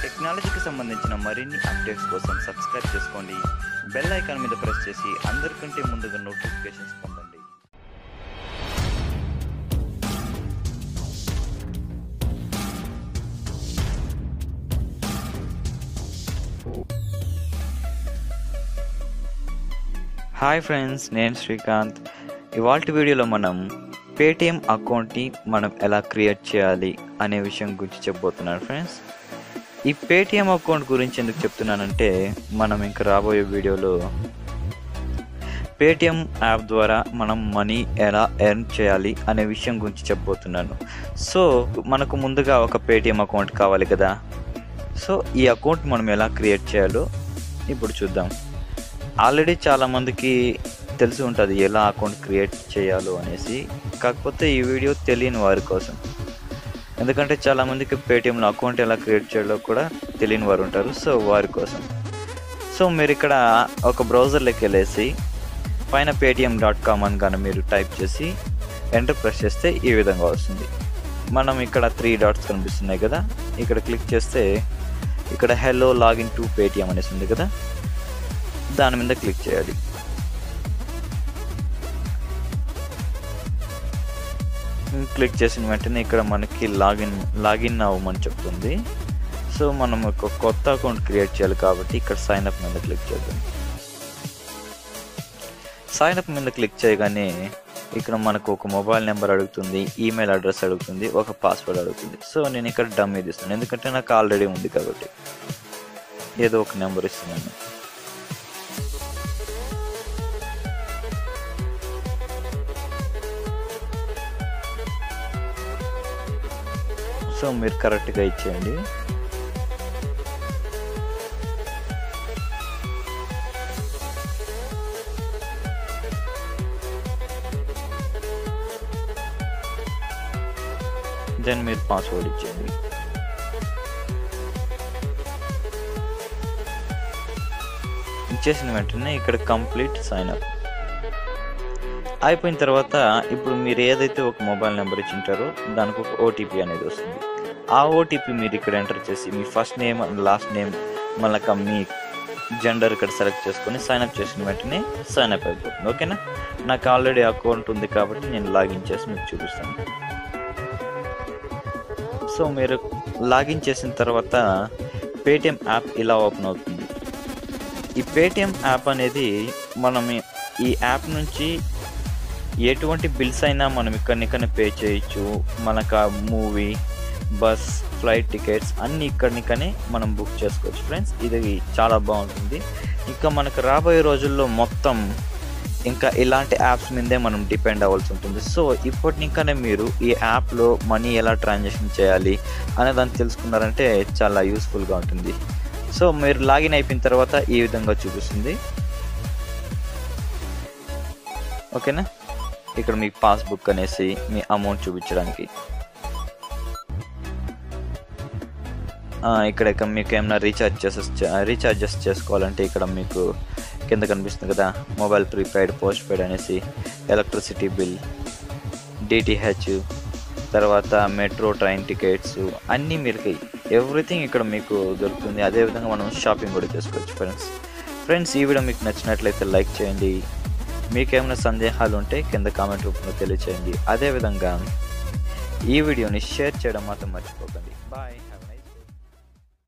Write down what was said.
టెక్నాలజీకి సంబంధించిన మరిన్ని అప్డేట్స్ కోసం సబ్స్క్రైబ్ చేసుకోండి. బెల్ ఐకాన్ మీద ప్రెస్ చేసి అందరికంటే ముందుగా నోటిఫికేషన్స్ పొందండి. హాయ్ ఫ్రెండ్స్, నేను శ్రీకాంత్. ఇవాల్టి వీడియోలో మనం పేటిఎం అకౌంట్ని మనం ఎలా క్రియేట్ చేయాలి అనే విషయం గురించి చెప్పబోతున్నాను ఫ్రెండ్స్. ఈ పేటిఎం అకౌంట్ గురించి ఎందుకు చెప్తున్నానంటే, మనం ఇంకా రాబోయే వీడియోలో పేటిఎం యాప్ ద్వారా మనం మనీ ఎలా ఎర్న్ చేయాలి అనే విషయం గురించి చెప్పబోతున్నాను. సో మనకు ముందుగా ఒక పేటిఎం అకౌంట్ కావాలి కదా. సో ఈ అకౌంట్ మనం ఎలా క్రియేట్ చేయాలో ఇప్పుడు చూద్దాం. ఆల్రెడీ చాలామందికి తెలిసి ఉంటుంది ఎలా అకౌంట్ క్రియేట్ చేయాలో అనేసి. కాకపోతే ఈ వీడియో తెలియని వారి కోసం, ఎందుకంటే చాలామందికి పేటిఎంలో అకౌంట్ ఎలా క్రియేట్ చేయాలో కూడా తెలియని వారు ఉంటారు. సో వారి కోసం. సో మీరు ఇక్కడ ఒక బ్రౌజర్లోకి వెళ్ళేసి పైన paytm.com అని కానీ మీరు టైప్ చేసి ఎంటర్ ప్రెస్ చేస్తే ఈ విధంగా వస్తుంది. మనం ఇక్కడ 3 డాట్స్ కనిపిస్తున్నాయి కదా, ఇక్కడ క్లిక్ చేస్తే ఇక్కడ హెలో లాగిన్ టు పేటిఎం అనేసి ఉంది కదా, దాని మీద క్లిక్ చేయాలి. క్లిక్ చేసిన వెంటనే ఇక్కడ మనకి లాగిన్ అవ్వమని చెప్తుంది. సో మనం ఒక కొత్త అకౌంట్ క్రియేట్ చేయాలి కాబట్టి ఇక్కడ సైన్ అప్ మీద క్లిక్ చేద్దాం. సైన్ అప్ మీద క్లిక్ చేయగానే ఇక్కడ మనకు ఒక మొబైల్ నెంబర్ అడుగుతుంది, ఈమెయిల్ అడ్రస్ అడుగుతుంది, ఒక పాస్వర్డ్ అడుగుతుంది. సో నేను ఇక్కడ డమ్ ఇది ఇస్తాను, ఎందుకంటే నాకు ఆల్రెడీ ఉంది కాబట్టి ఏదో ఒక నెంబర్ ఇస్తున్నాను. సో మీరు కరెక్ట్గా ఇచ్చేయండి. దెన్ మీరు పాస్వర్డ్ ఇచ్చేయండి. ఇచ్చేసిన వెంటనే ఇక్కడ కంప్లీట్ సైన్ అప్ అయిపోయిన తర్వాత ఇప్పుడు మీరు ఏదైతే ఒక మొబైల్ నెంబర్ ఇచ్చింటారో దానికి ఒక ఓటీపీ అనేది వస్తుంది. ఆ ఓటీపీ మీరు ఇక్కడ ఎంటర్ చేసి మీ first name and last name మళ్ళీ మీ జెండర్ ఇక్కడ సెలెక్ట్ చేసుకొని సైన్ అప్ చేసిన వెంటనే సైన్ అప్ అయిపోతుంది. ఓకేనా. నాకు ఆల్రెడీ అకౌంట్ ఉంది కాబట్టి నేను లాగిన్ చేసి మీకు చూపిస్తాను. సో మీరు లాగిన్ చేసిన తర్వాత పేటిఎం యాప్ ఇలా ఓపెన్ అవుతుంది. ఈ పేటిఎం యాప్ అనేది మనం ఈ యాప్ నుంచి ఎటువంటి బిల్స్ అయినా మనం ఇక్కడనికనే పే చేయొచ్చు. మనకు మూవీ, బస్, ఫ్లైట్ టికెట్స్ అన్నీ ఇక్కడనికనే మనం బుక్ చేసుకోవచ్చు ఫ్రెండ్స్. ఇది చాలా బాగుంటుంది. ఇంకా మనకు రాబోయే రోజుల్లో మొత్తం ఇంకా ఇలాంటి యాప్స్ మీదే మనం డిపెండ్ అవ్వాల్సి ఉంటుంది. సో ఇప్పటినికనే మీరు ఈ యాప్లో మనీ ఎలా ట్రాన్సాక్షన్ చేయాలి అనే దాన్ని తెలుసుకున్నారంటే చాలా యూస్ఫుల్గా ఉంటుంది. సో మీరు లాగిన్ అయిపోయిన తర్వాత ఈ విధంగా చూపిస్తుంది. ఓకేనా. ఇక్కడ మీ పాస్బుక్ అనేసి మీ అమౌంట్ చూపించడానికి, ఇక్కడ మీకు ఏమైనా రీఛార్జెస్ చేసుకోవాలంటే ఇక్కడ మీకు కింద కనిపిస్తుంది కదా, మొబైల్ ప్రీపెయిడ్, పోస్ట్ పెయిడ్ అనేసి, ఎలక్ట్రిసిటీ బిల్, డిటిహెచ్, తర్వాత మెట్రో ట్రైన్ టికెట్స్ అన్నీ మీరు ఎవ్రీథింగ్ ఇక్కడ మీకు దొరుకుతుంది. అదేవిధంగా మనం షాపింగ్ కూడా చేసుకోవచ్చు ఫ్రెండ్స్. ఈ వీడియో మీకు నచ్చినట్లయితే లైక్ చేయండి. మీకేమైనా సందేహాలు ఉంటే కింద కామెంట్ రూపంలో తెలియచేయండి. అదేవిధంగా ఈ వీడియోని షేర్ చేయడం మాత్రం మర్చిపోకండి. బాయ్.